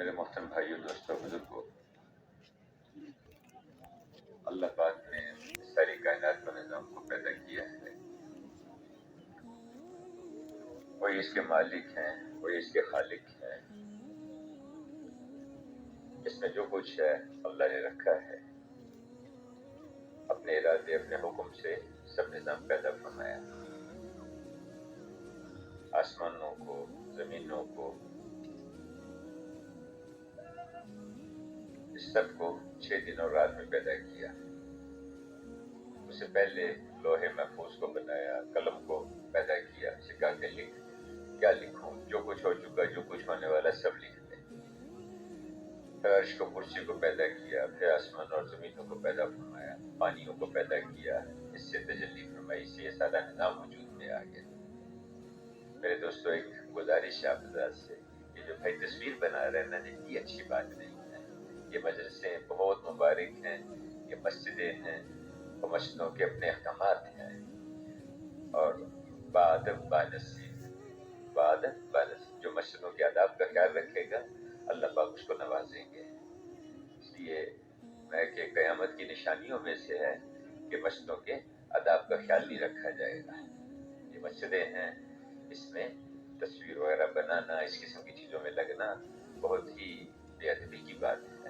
میرے محترم بھائیوں، دوستوں، بزرگوں، اللہ پاک نے ساری کائنات کا نظام کو پیدا کیا ہے۔ وہی اس کے مالک ہیں، وہی اس کے خالق ہیں۔ اس میں جو کچھ ہے اللہ نے رکھا ہے، اپنے ارادے، اپنے حکم سے سب نظام پیدا فرمایا۔ آسمانوں کو، زمینوں کو، اس سب کو 6 دن اور رات میں پیدا کیا۔ اس سے پہلے لوہے محفوظ کو بنایا، قلم کو پیدا کیا، سکھا کے لکھ، کیا لکھوں، جو کچھ ہو چکا، جو کچھ ہونے والا سب لکھ دیں۔ پھر عرش کو، کرسی کو پیدا کیا، پھر آسمان اور زمینوں کو پیدا فرمایا، پانیوں کو پیدا کیا، اس سے تجلی فرمائی، اس سے یہ سارا نظام وجود میں آ گیا۔ میرے دوستو، ایک گزارش ہے آپ حضرات سے، یہ جو بھائی تصویر بنا رہے ہیں نا، یہ اچھی بات نہیں ہے۔ یہ مدرسے بہت مبارک ہیں، یہ مسجدیں ہیں، اور مسجدوں کے اپنے احکامات ہیں، اور بادب بانصیب جو مسجدوں کے آداب کا خیال رکھے گا، اللہ پاک اس کو نوازیں گے۔ اس لیے میں کہ قیامت کی نشانیوں میں سے ہے کہ مسجدوں کے آداب کا خیال نہیں رکھا جائے گا۔ یہ مسجدیں ہیں، اس میں تصویر وغیرہ بنانا، اس قسم کی چیزوں میں لگنا بہت ہی بے ادبی کی بات ہے۔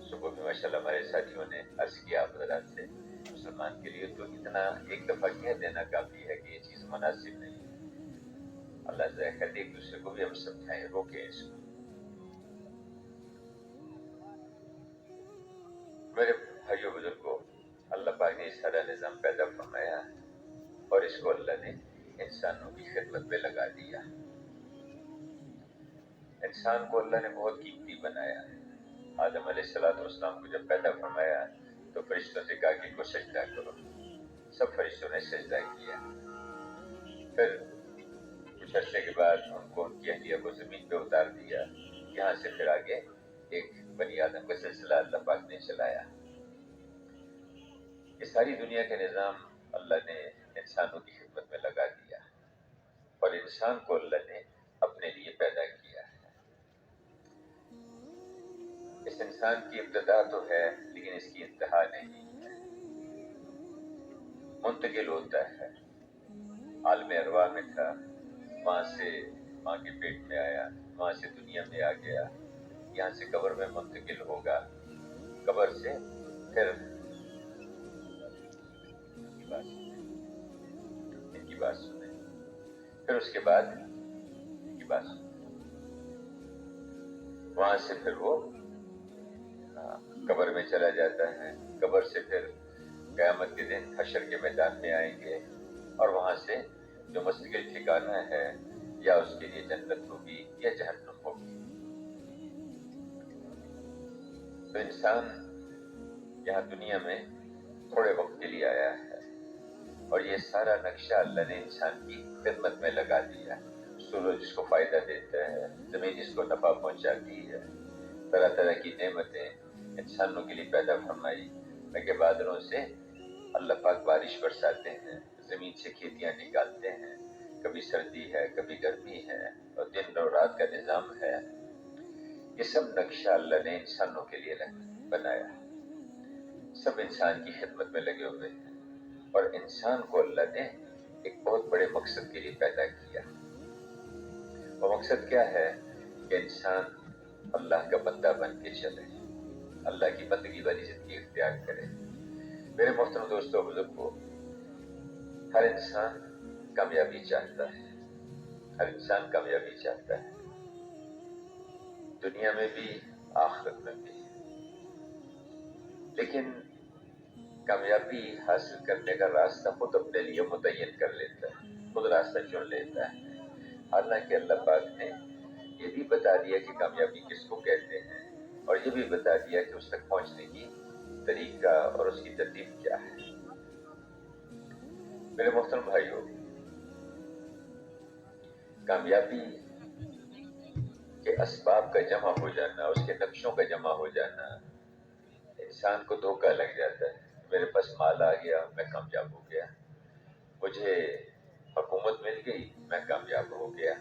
صبح میں ماشاءاللہ ہمارے ساتھیوں نے عرض کیا آپ حضرات سے، مسلمان کے لیے تو اتنا ایک دفعہ کہہ دینا کافی ہے کہ یہ چیز مناسب نہیں ہے۔ اللہ ذرا کہتے ایک دوسرے کو بھی ہم سمجھائیں، روکیں اس کو۔ میرے بھائیوں بزرگوں، اللہ پاک نے سارا نظام پیدا فرمایا اور اس کو اللہ نے انسانوں کی خدمت میں لگا دیا۔ انسان کو اللہ نے بہت قیمتی بنایا ہے۔ آدم علیہ السلام کو جب پیدا فرمایا تو فرشتوں سے کہا کہ ان کو سجدہ کرو، سب فرشتوں نے سجدہ کیا۔ پھر کچھ عرصے کے بعد ان کو، ان کی اہلیہ کو زمین پہ اتار دیا۔ یہاں سے پھر آگے ایک بنی آدم کا سلسلہ اللہ پاک نے چلایا۔ یہ ساری دنیا کا نظام اللہ نے انسانوں کی خدمت میں لگا دیا، اور انسان کو اللہ نے اپنے لیے پیدا کیا ہے۔ اس انسان کی ابتدا تو ہے لیکن اس کی انتہا نہیں ہے، منتقل ہوتا ہے۔ عالم ارواح میں تھا، وہاں سے ماں کے پیٹ میں آیا، وہاں سے دنیا میں آ گیا، یہاں سے قبر میں منتقل ہوگا، قبر سے پھر ان کی بات سنیں، پھر اس کے بعد ان کی بات سنیں، وہاں سے پھر وہ قبر میں چلا جاتا ہے، قبر سے پھر قیامت کے دن حشر کے میدان میں آئیں گے، اور وہاں سے جو مستقل ٹھکانہ ہے، یا اس کے لیے جنت ہوگی یا جہنم ہوگی۔ تو انسان یہاں دنیا میں تھوڑے وقت کے لیے آیا ہے، اور یہ سارا نقشہ اللہ نے انسان کی خدمت میں لگا دیا۔ سورج جس کو فائدہ دیتا ہے، زمین جس کو نفع پہنچاتی ہے، طرح طرح کی نعمتیں انسانوں کے لیے پیدا فرمائی، تاکہ بادلوں سے اللہ پاک بارش برساتے ہیں، زمین سے کھیتیاں نکالتے ہیں، کبھی سردی ہے، کبھی گرمی ہے، اور دن اور رات کا نظام ہے۔ یہ سب نقشہ اللہ نے انسانوں کے لیے بنایا، سب انسان کی خدمت میں لگے ہوئے ہیں، اور انسان کو اللہ نے ایک بہت بڑے مقصد کے لیے پیدا کیا۔ وہ مقصد کیا ہے؟ کہ انسان اللہ کا بندہ بن کے چلے، اللہ کی بندگی والی زندگی اختیار کرے۔ میرے محترم دوستوں، بزرگوں، ہر انسان کامیابی چاہتا ہے، ہر انسان کامیابی چاہتا ہے، دنیا میں بھی، آخرت میں بھی۔ لیکن کامیابی حاصل کرنے کا راستہ خود اپنے لیے متعین کر لیتا ہے، خود راستہ چن لیتا ہے۔ حالانکہ اللہ پاک نے یہ بھی بتا دیا کہ کامیابی کس کو کہتے ہیں، اور یہ بھی بتا دیا کہ اس تک پہنچنے کی طریقہ اور اس کی ترتیب کیا ہے۔ میرے محترم بھائیوں، کامیابی کے اسباب کا جمع ہو جانا، اس کے نقشوں کا جمع ہو جانا، انسان کو دھوکہ لگ جاتا ہے۔ میرے پاس مال آ گیا، میں کامیاب ہو گیا، مجھے حکومت مل گئی، میں کامیاب ہو گیا،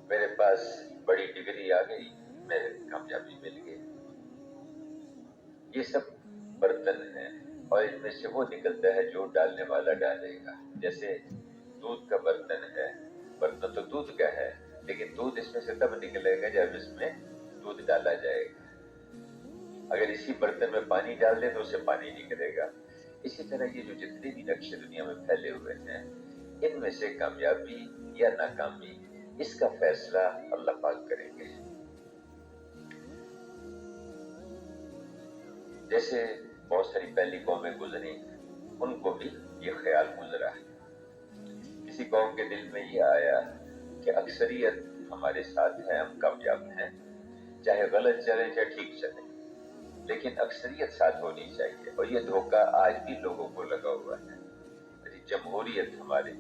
میرے پاس بڑی ڈگری آ گئی، میں کامیابی مل گئی. یہ سب برتن ہیں اور ان میں سے وہ نکلتا ہے جو ڈالنے والا ڈالے گا. جیسے دودھ کا برتن ہے، برتن تو دودھ کا ہے، لیکن دودھ اس میں سے تب نکلے گا جب اس میں دودھ ڈالا جائے گا. اگر اسی برتن میں پانی ڈال دے تو اس سے پانی نکلے گا. اسی طرح یہ جو جتنے بھی نقشے دنیا میں پھیلے ہوئے ہیں، ان میں سے کامیابی یا ناکامی اس کا فیصلہ اللہ پاک کریں گے. جیسے بہت ساری پہلی قومیں گزری، ان کو بھی یہ خیال گزرا. کسی قوم کے دل میں یہ آیا کہ اکثریت ہمارے ساتھ ہے، ہم کامیاب ہیں، چاہے غلط چلے چاہے ٹھیک چلے، لیکن اکثریت ساتھ ہونی چاہیے. اور یہ دھوکہ آج بھی لوگوں کو لگا ہوا ہے. جمہوریت ہماری،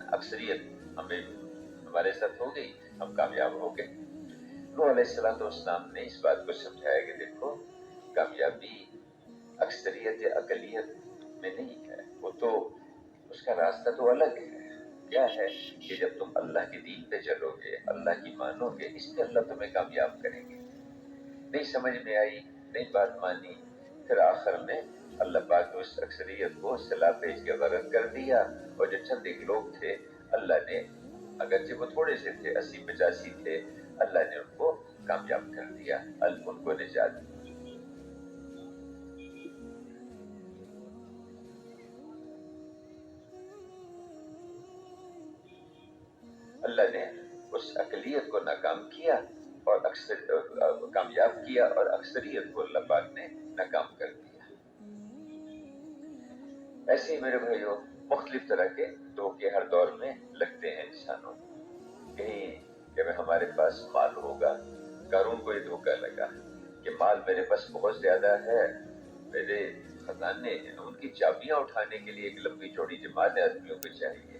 اکثریت ہمارے ساتھ ہو گئی، ہم کامیاب ہو گئے. نوح علیہ السلام نے اس بات کو سمجھایا کہ دیکھو، کامیابی اکثریت یا اقلیت میں نہیں ہے، وہ تو اس کا راستہ تو الگ ہے. کیا ہے کہ جب تم اللہ کے دین پہ چلو گے، اللہ کی مانو گے، اس پہ اللہ تمہیں کامیاب کریں گے. نہیں سمجھ میں آئی، نہیں بات مانی، پھر آخر میں اللہ پاک نے اس اکثریت کو صلاح بھیج کے غرق کر دیا. اور جو چند ایک لوگ تھے، اللہ نے، اگرچہ وہ تھوڑے سے تھے، 80-85 تھے، اللہ نے ان کو کامیاب کر دیا، ان کو نجات دی. اللہ نے اس اقلیت کو ناکام کیا اور کامیاب کیا، اور اکثریت کو اللہ پاک نے ناکام کر دیا. ایسے ہی میرے بھائیوں، مختلف طرح کے دھوکے ہر دور میں لگتے ہیں انسانوں. کہیں کہ ہمارے پاس مال ہوگا. قارون کو یہ دھوکہ لگا کہ مال میرے پاس بہت زیادہ ہے، میرے خزانے ہیں، ان کی چابیاں اٹھانے کے لیے ایک لمبی چوڑی جماعت آدمیوں کو چاہیے.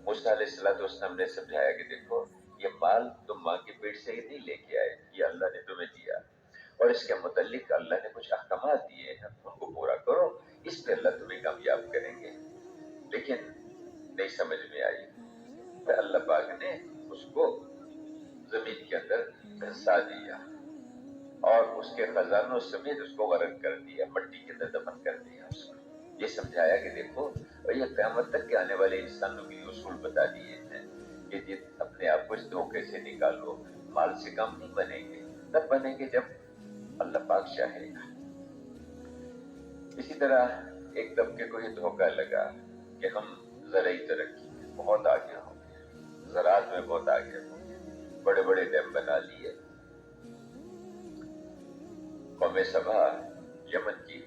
موسیٰ علیہ السلام نے سمجھایا کہ دیکھو، یہ مال تم ماں کے پیٹ سے ہی نہیں لے کے آئے، یہ اللہ نے تمہیں دیا، اور اس کے متعلق اللہ نے کچھ احکامات دیے ہیں، ان کو پورا کرو، اس پہ اللہ تمہیں کامیاب کریں گے. لیکن نہیں سمجھ میں آئی، پھر اللہ پاک نے اس کو زمین کے اندر دھنسا دیا اور اس کے خزانوں سمیت اس کو غرق کر دیا، مٹی کے اندر دفن کر دیا. اس کو یہ سمجھایا کہ دیکھو، اور یہ قیامت تک کے آنے والے انسانوں کے لیے اصول بتا دیے ہیں کہ یہ اپنے آپ کو اس دھوکے سے نکالو. مال سے کم نہیں بنیں گے، تب بنیں گے جب اللہ پاک چاہے گا. اسی طرح ایک طبقے کو یہ دھوکہ لگا کہ ہم زرعی ترقی میں بہت آگے ہوں گے، زراعت میں بہت آگے ہوں گے، بڑے بڑے ڈیم بنا لیے. قوم سبا یمن کی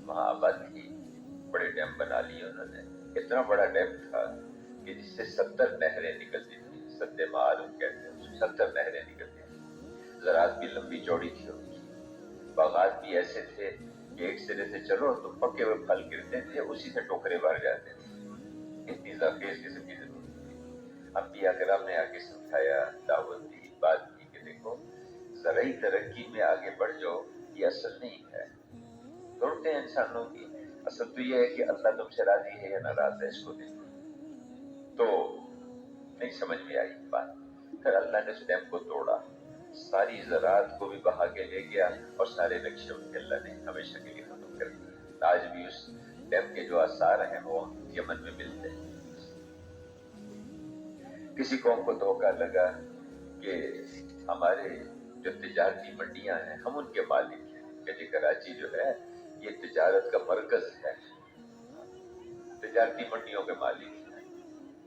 وہاں آباد کی، بڑے ڈیم بنا لیے انہوں نے. اتنا بڑا ڈیم تھا کہ جس سے 70 نہریں نکلتی تھیں، سد معروف کہتے ہیں، 70 نہریں نکلتی تھیں. زراعت بھی لمبی چوڑی تھی ان کی، باغات بھی ایسے تھے کہ ایک سرے سے چلو تو پکے ہوئے پھل گرتے تھے، اسی سے ٹوکرے بھر جاتے تھے. اتنی زرخیز قسم کی ضرورت تھی. انبیاء کرام نے آگے سمجھایا، دعوت دی، بات کی کہ دیکھو، زرعی ترقی میں آگے بڑھ جاؤ، یہ اصل نہیں ہے. ضرورتیں انسانوں کی، اصل تو یہ ہے کہ اللہ تم سے راضی ہے یا ناراض ہے، اس کو دیکھو. تو نہیں سمجھ میں آئی بات. پھر اللہ نے اس ڈیم کو توڑا، ساری زراعت کو بھی بہا کے لے گیا، اور سارے نقشے ان کے اللہ نے ہمیشہ کے لیے ختم کر دیا. آج بھی اس ڈیم کے جو آثار ہیں وہ یمن میں ملتے ہیں. کسی قوم کو دھوکہ لگا کہ ہمارے جو تجارتی منڈیاں ہیں ہم ان کے مالک ہیں، کہ جی کراچی جو ہے یہ تجارت کا مرکز ہے، تجارتی منڈیوں کے مالک ہیں.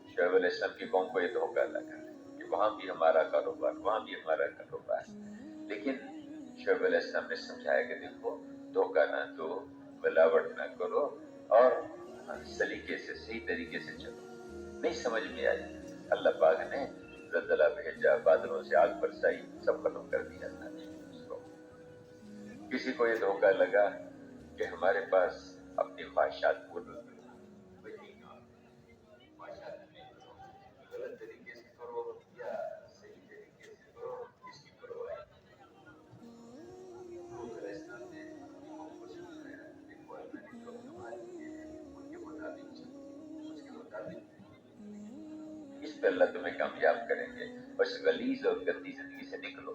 شعیب علیہ السلام کی قوم کو یہ دھوکہ لگا کہ وہاں بھی ہمارا کاروبار، وہاں بھی ہمارا کاروبار. لیکن شعیب علیہ السلام نے سمجھایا کہ دیکھو، دھوکہ نہ دو، ملاوٹ نہ کرو، اور سلیقے سے، صحیح طریقے سے چلو. نہیں سمجھ میں آئی، اللہ پاک نے زلزلہ بھیجا، بادلوں سے آگ برسائی، سب ختم کر دیا اللہ نے اس کو. کسی کو یہ دھوکہ لگا کہ ہمارے پاس اپنی خواہشات پوری غلط طریقے سے کرو یا صحیح طریقے سے کرو، اس کی پرواہ اس پہ اللہ تمہیں کامیاب کریں گے. بس غلیظ اور گندی زندگی سے نکلو.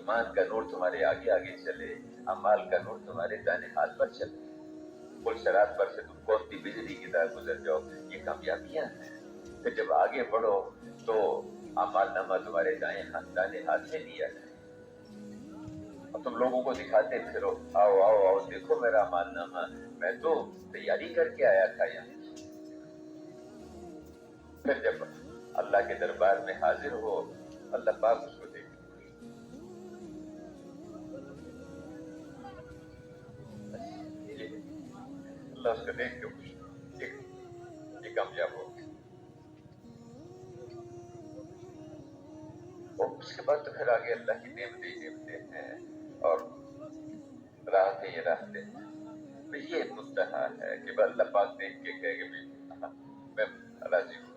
ایمان کا نور تمہارے آگے آگے چلے، اعمال کا نور تمہارے دائیں ہاتھ پر چلے، پل صراط پر سے تم کون سی بجلی کی طرح گزر جاؤ، یہ کامیابیاں ہیں۔ پھر جب آگے بڑھو تو اعمال نامہ تمہارے دائیں ہاتھ میں لیا جائے اور تم لوگوں کو دکھاتے پھرو، آؤ آؤ آؤ دیکھو میرا اعمال نامہ، میں تو تیاری کر کے آیا تھا یہاں۔ پھر جب اللہ کے دربار میں حاضر ہو، اللہ پاک اس کو دیکھ، اللہ اس کو دیکھ کے خوش، یہ کامیاب ہو گیا۔ اور اس کے بعد تو پھر آگے اللہ کی نعمتیں ہیں اور راحتیں یہ راحتیں ہیں۔ تو یہ ایک منتہا ہے کہ اللہ پاک دیکھ کے کہے کہ میں راضی ہوں،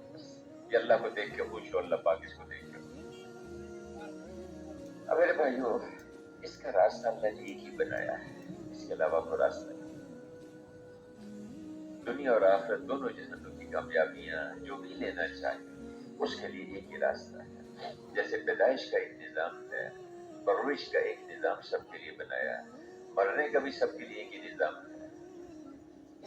یہ اللہ کو دیکھ کے خوش ہو، اللہ پاک اس کو دیکھ کے خوش۔ اب میرے بھائیو، اس کا راستہ اللہ نے ایک ہی بنایا ہے، اس کے علاوہ کوئی راستہ نہیں۔ دنیا اور آخرت دونوں جہنوں کی کامیابیاں جو بھی لینا چاہے اس کے لیے ایک ہی راستہ ہے۔ جیسے پیدائش کا ایک نظام ہے، پرورش کا ایک نظام سب کے لیے بنایا ہے، مرنے کا بھی سب کے لیے ایک ہی نظام ہے۔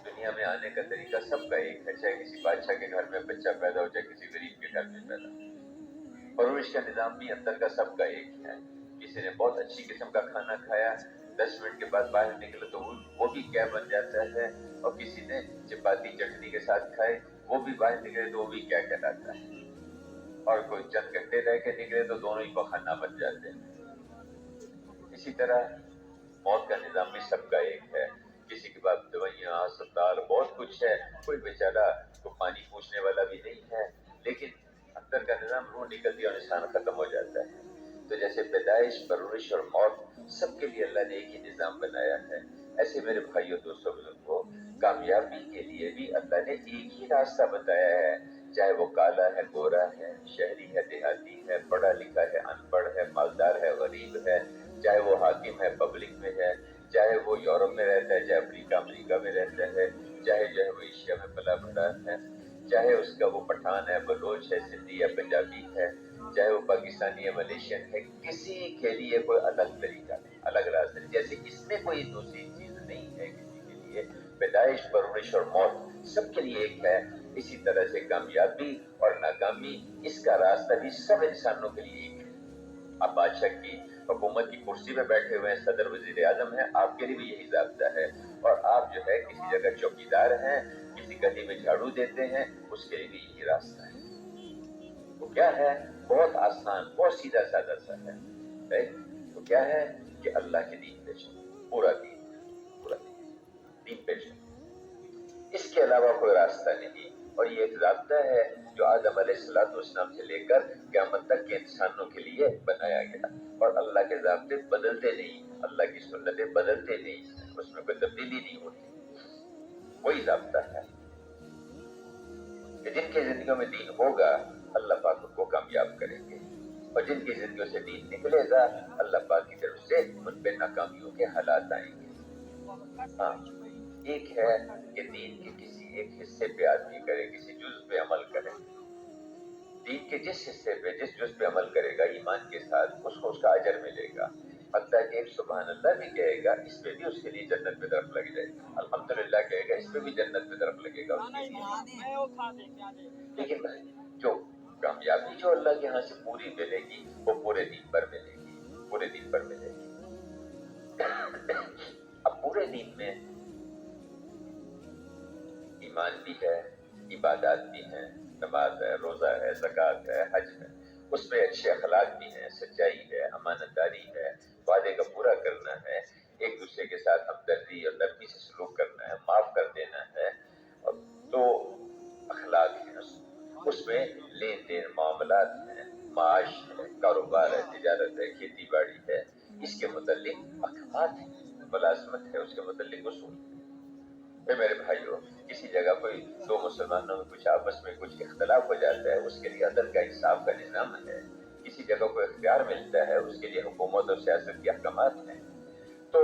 دنیا میں آنے کا طریقہ سب کا ایک ہے، چاہے کسی بادشاہ کے گھر میں بچہ پیدا ہو، چاہے کسی غریب کے گھر میں پیدا ہو۔ پرورش کا نظام بھی اندر کا سب کا ایک ہے۔ کسی نے بہت اچھی قسم کا کھانا کھایا، 10 منٹ کے بعد باہر نکلے تو وہ بھی کیا بن جاتا ہے، اور کسی نے چپاتی چٹنی کے ساتھ کھائے وہ بھی باہر نکلے تو وہ بھی کیا کہلاتا ہے، اور کوئی چند گھنٹے رہ کے نکلے تو دونوں ہی پخانا بن جاتے ہیں۔ اسی طرح موت کا نظام بھی سب کا ایک ہے، کسی کے بعد دوائیاں، ہسپتال، بہت کچھ ہے، کوئی بیچارہ کو پانی پوچھنے والا بھی نہیں ہے، لیکن اندر کا نظام روح نکلتی ہے اور انسان ختم ہو جاتا ہے۔ تو جیسے پیدائش، پرورش اور موت سب کے لیے اللہ نے ایک ہی نظام بنایا ہے، ایسے میرے بھائیوں دوستوں بزرگوں، کامیابی کے لیے بھی اللہ نے ایک ہی راستہ بتایا ہے، چاہے وہ کالا ہے، گورا ہے، شہری ہے، دیہاتی ہے، پڑھا لکھا ہے، ان پڑھ ہے، مالدار ہے، غریب ہے، چاہے وہ حاکم ہے، پبلک میں ہے، چاہے وہ یورپ میں رہتا ہے، چاہے امریکہ میں رہتا ہے، چاہے جو ہے وہ ایشیا میں پلا بڑھا ہے، چاہے اس کا وہ پٹھان ہے، بلوچ ہے، سندھی ہے، پنجابی ہے، چاہے وہ پاکستانی ہے، ملیشین ہے، کسی کے لیے کوئی الگ طریقہ نہیں، الگ راستہ نہیں، جیسے اس میں کوئی دوسری چیز نہیں ہے کسی کے لیے۔ پیدائش، پرورش اور موت سب کے لیے ایک ہے، اسی طرح سے کامیابی اور ناکامی اس کا راستہ بھی سب انسانوں کے لیے ایک ہے۔ آپ بادشاہ کی حکومت کی کرسی پہ بیٹھے ہوئے ہیں، صدر وزیر اعظم ہیں، آپ کے لیے بھی یہی ضابطہ ہے، اور آپ جو ہے کسی جگہ چوکیدار ہیں، کسی گلی میں جھاڑو دیتے ہیں، اس کے لیے بھی یہی راستہ ہے۔ وہ کیا ہے؟ بہت آسان، بہت سیدھا سادہ سا ہے۔ وہ کیا ہے کہ اللہ کے دین پہ چلو، پورا دین پہ چلو، اس کے علاوہ کوئی راستہ نہیں۔ اور یہ ایک ضابطہ ہے جو آدم علیہ السلام سے لے کر قیامت تک کے انسانوں کے لیے بنایا گیا، اور اللہ کے ضابطے بدلتے نہیں، اللہ کی سنتیں بدلتے نہیں، اس میں کوئی تبدیلی نہیں ہوتی، وہی ضابطہ ہے کہ جن کی زندگیوں میں دین ہوگا اللہ پاک ان کو کامیاب کریں گے، اور جن کی زندگیوں سے دین نکلے گا اللہ پاک کی طرف سے ان پہ ناکامیوں کے حالات آئیں گے۔ ہاں، ایک ہے کہ دین کے کسی ایک حصے پہ آدمی کرے، کسی جز پہ عمل کرے، دین کے جس حصے پہ، جس جز پہ عمل کرے گا ایمان کے ساتھ، اس کو اس کا اجر ملے گا، حتیٰ کہ ایک سبحان اللہ بھی کہے گا، اس پہ بھی اس کے لیے جنت میں درخت لگ جائے گا، الحمدللہ کہے گا، اس پہ بھی جنت میں درخت لگے گا اس کے لیے۔ لیکن جو کامیابی جو اللہ کے ہاں سے پوری ملے گی وہ پورے دین پر ملے گی، پورے دین پر ملے گی۔ اب پورے دین میں ایمان بھی ہے، عبادات بھی ہیں، نماز ہے، روزہ ہے، زکوٰۃ ہے، حج ہے، اس میں اچھے اخلاق بھی ہیں، سچائی ہے، امانت داری ہے، وعدے کا پورا کرنا ہے، ایک دوسرے کے ساتھ ہمدردی اور نرمی سے سلوک کرنا ہے، معاف کر دینا ہے، اور تو اخلاق ہیں، اس میں لین دین، معاملات ہیں، معاش ہے، کاروبار ہے، تجارت ہے، کھیتی باڑی ہے، اس کے متعلق احکامات ہیں، ملازمت ہے، اس کے متعلق اصول۔ پھر میرے بھائیوں، کسی جگہ کوئی دو مسلمانوں میں کچھ آپس میں کچھ اختلاف ہو جاتا ہے، اس کے لیے عدل کا انصاف کا نظام ہے، کسی جگہ کوئی اختیار ملتا ہے، اس کے لیے حکومت اور سیاست کے احکامات ہیں۔ تو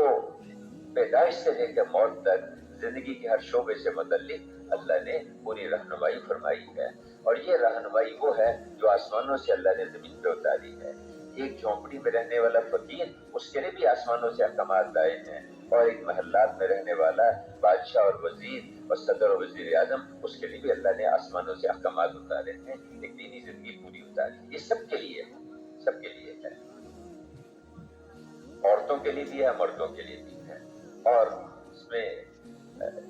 پیدائش سے لے کر موت تک زندگی کے ہر شعبے سے متعلق اللہ نے پوری رہنمائی فرمائی ہے، اور یہ رہنمائی وہ ہے جو آسمانوں سے اللہ نے زمین پہ اتاری ہے۔ ایک جھونپڑی میں رہنے والا فقیر، اس کے لیے بھی آسمانوں سے احکامات آئے ہیں، اور ایک محلات میں رہنے والا بادشاہ اور وزیر اور صدر اور وزیر اعظم، اس کے لیے بھی اللہ نے آسمانوں سے احکامات اتارے ہیں، ایک دینی زندگی پوری اتاری۔ یہ سب کے لیے ہے، سب کے لیے ہے، عورتوں کے لیے بھی ہے، مردوں کے لیے بھی ہے۔ اور اس میں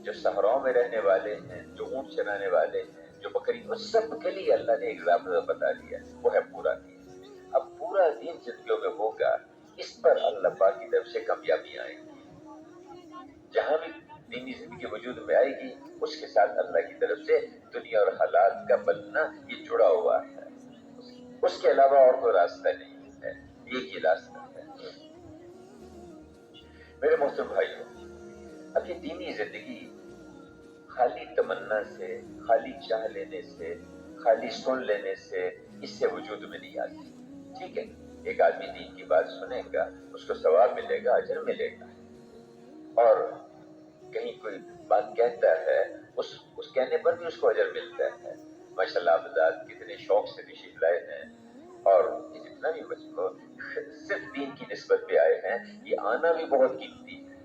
جو صحراؤں میں رہنے والے ہیں، جو اونٹ چرانے والے ہیں، جو بکری، وہ سب کے لیے اللہ نے ایک ضابطہ بتا دیا، وہ ہے پورا دین۔ اب پورا دین زندگیوں میں ہوگا، اس پر اللہ پاک کی طرف سے کامیابی آئے گی۔ جہاں بھی دینی زندگی وجود میں آئے گی، اس کے ساتھ اللہ کی طرف سے دنیا اور حالات کا بننا یہ جڑا ہوا ہے، اس کے علاوہ اور کوئی راستہ نہیں ہے، ایک ہی راستہ ہے۔ میرے محترم بھائیوں، اب یہ دینی زندگی خالی تمنا سے، خالی چاہ لینے سے، خالی سن لینے سے، اس سے وجود میں نہیں آتی۔ ٹھیک ہے، ایک آدمی دین کی بات سنے گا، اس کو ثواب ملے گا، اجر ملے گا، اور کہیں کوئی بات کہتا ہے، اس کہنے پر بھی اس کو اجر ملتا ہے۔ ماشاءاللہ آپ حضرات کتنے شوق سے تشریف لائے ہیں، اور جتنا بھی مجھ کو صرف دین کی نسبت پہ آئے ہیں، یہ آنا بھی بہت قیمتی ہے۔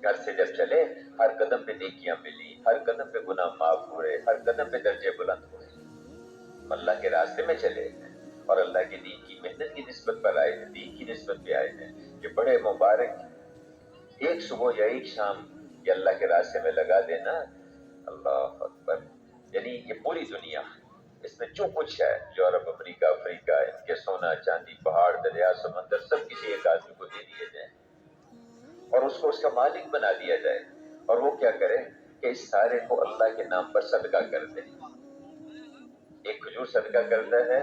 گھر سے جب چلے، ہر قدم پہ نیکیاں ملی، ہر قدم پہ گناہ معاف ہوئے، ہر قدم پہ درجے بلند ہوئے، اللہ کے راستے میں چلے ہیں اور اللہ کے دین کی محنت کی نسبت پر آئے ہیں، دین کی نسبت پہ آئے ہیں، یہ بڑے مبارک۔ ایک صبح یا ایک شام یہ اللہ کے راستے میں لگا دینا، اللہ اکبر، یعنی یہ پوری دنیا، اس میں جو کچھ ہے، یورپ، امریکہ، افریقہ، ان کے سونا چاندی، پہاڑ، دریا، سمندر، سب کسی ایک آدمی کو دے دیے جائیں اور اس کو اس کا مالک بنا دیا جائے، اور وہ کیا کرے کہ اس سارے کو اللہ کے نام پر صدقہ کر دے۔ ایک کھجور صدقہ کرتا ہے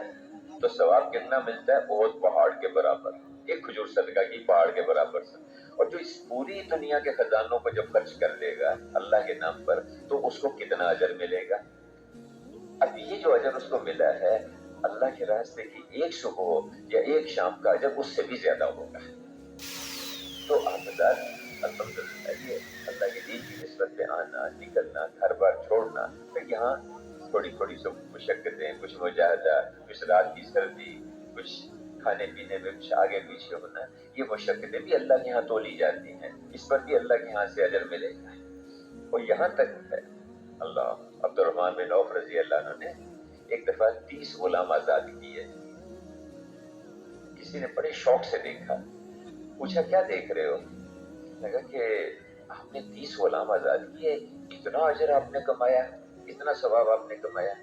تو ثواب کتنا ملتا ہے؟ بہت پہاڑ کے برابر، ایک کھجور صدقہ کی پہاڑ کے برابر سے۔ اور جو اس پوری دنیا کے خزانوں کو جب خرچ کر دے گا اللہ کے نام پر، تو اس کو کتنا اجر ملے گا؟ اب یہ جو اجر اس کو ملا ہے، اللہ کے راستے کی ایک صبح یا ایک شام کا اجر اس سے بھی زیادہ ہوگا۔ تو آپ حضرات الحمدللہ یہ اللہ کے دین کی نسبت پہ آنا، نکلنا، گھر بار چھوڑنا، پھر یہاں تھوڑی تھوڑی سب مشقتیں، کچھ مجاہدہ، کچھ رات کی سردی، کچھ کھانے پینے میں کچھ آگے پیچھے ہونا، یہ مشقتیں بھی اللہ کے ہاں تولی جاتی ہیں، اس پر بھی اللہ کے ہاں سے اجر ملے گا۔ اور یہاں تک ہے، اللہ عبد الرحمن بن عوف رضی اللہ عنہ نے ایک دفعہ 30 غلام آزاد کیے۔ کسی نے بڑے شوق سے دیکھا، پوچھا کیا دیکھ رہے ہو؟ لگا کہ آپ نے 30 غلام آزاد کیے، اتنا اجر آپ نے کمایا، اتنا ثواب آپ نے کمایا۔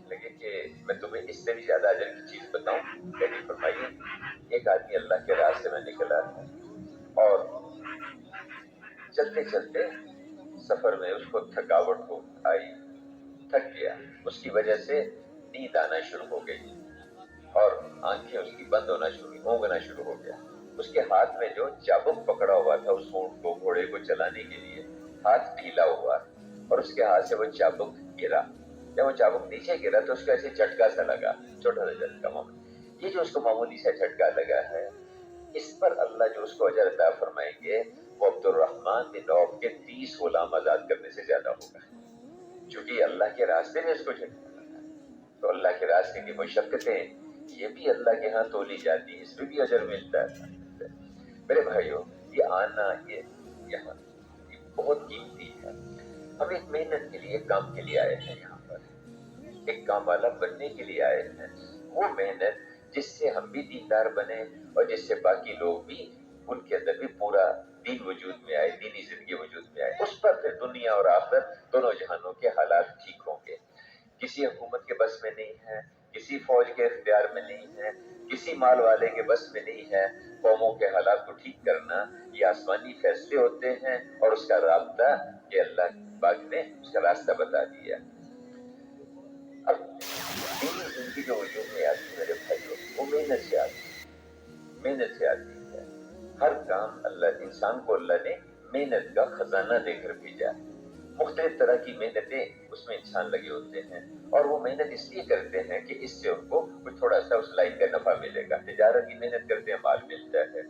لگے کہ میں تمہیں اس سے بھی زیادہ اجر کی چیز بتاؤں، کہنے فرمائیے ایک آدمی اللہ کے راستے میں نکلا اور چلتے چلتے سفر میں اس کو تھکاوٹ ہو آئی، تھک گیا، اس کی وجہ سے نیند آنا شروع ہو گئی اور آنکھیں اس کی بند ہونا شروع، اونگنا شروع ہو گیا۔ اس کے ہاتھ میں جو چابک پکڑا ہوا تھا اس اونٹ کو، گھوڑے کو چلانے کے لیے، ہاتھ ڈھیلا ہوا اور اس کے ہاتھ سے وہ چابک گرا۔ جب وہ چابک نیچے گرا تو اس کو ایسے جھٹکا سا لگا، چھوٹا سا جھٹکا معمولی۔ یہ جو اس کو معمولی سا جھٹکا لگا ہے، اس پر اللہ جو اس کو اجر عطا فرمائیں گے وہ عبد الرحمن بن عوف کے 30 غلام آزاد کرنے سے زیادہ ہوگا، چونکہ اللہ کے راستے میں اس کو جھٹکا لگا۔ تو اللہ کے راستے کی مشقتیں یہ بھی اللہ کے ہاں تولی جاتی ہے، اس میں بھی اجر ملتا ہے۔ میرے بھائیوں، یہ آنا، یہ یہاں یہ بہت قیمتی ہے۔ ہم ایک محنت کے لیے، ایک کام کے لیے آئے ہیں، یہاں پر ایک کام والا بننے کے لیے آئے ہیں۔ وہ محنت جس سے ہم بھی دیندار بنے اور جس سے باقی لوگ بھی، ان کے اندر بھی پورا دین وجود میں آئے، دینی زندگی وجود میں آئے، اس پر پھر دنیا اور آخرت دونوں جہانوں کے حالات ٹھیک ہوں گے۔ کسی حکومت کے بس میں نہیں ہے، کسی فوج کے اختیار میں نہیں ہے، کسی مال والے کے بس میں نہیں ہے قوموں کے حالات کو ٹھیک کرنا۔ یہ آسمانی فیصلے ہوتے ہیں اور اس کا رابطہ یہ اللہ پاک نے اس کا راستہ بتا دیا۔ اب دینی زندگی جو وجود میں آتی ہے میرے بھائیوں، وہ محنت سے آتی ہے، محنت سے آتی ہے۔ ہر کام انسان کو اللہ نے محنت کا خزانہ دے کر بھیجا ہے۔ مختلف طرح کی محنتیں اس میں انسان لگے ہوتے ہیں، اور وہ محنت اس لیے کرتے ہیں کہ اس سے ان کو کچھ تھوڑا سا اس لائن کا نفع ملے گا۔ تجارت کی محنت کرتے ہیں، مال ملتا ہے۔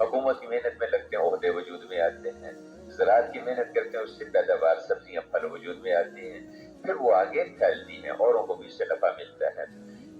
حکومت کی محنت میں لگتے ہیں، عہدے وجود میں آتے ہیں۔ زراعت کی محنت کرتے ہیں، اس سے پیداوار، سبزیاں، پھل وجود میں آتے ہیں، پھر وہ آگے پھیلتی ہیں، اوروں کو بھی اس سے نفع ملتا ہے۔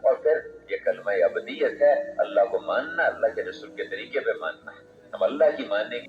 اور پھر یہ کلمہ ابدیت ہے، اللہ کو ماننا، اللہ کے رسول کے طریقے پہ ماننا. ہم اللہ کی ماننے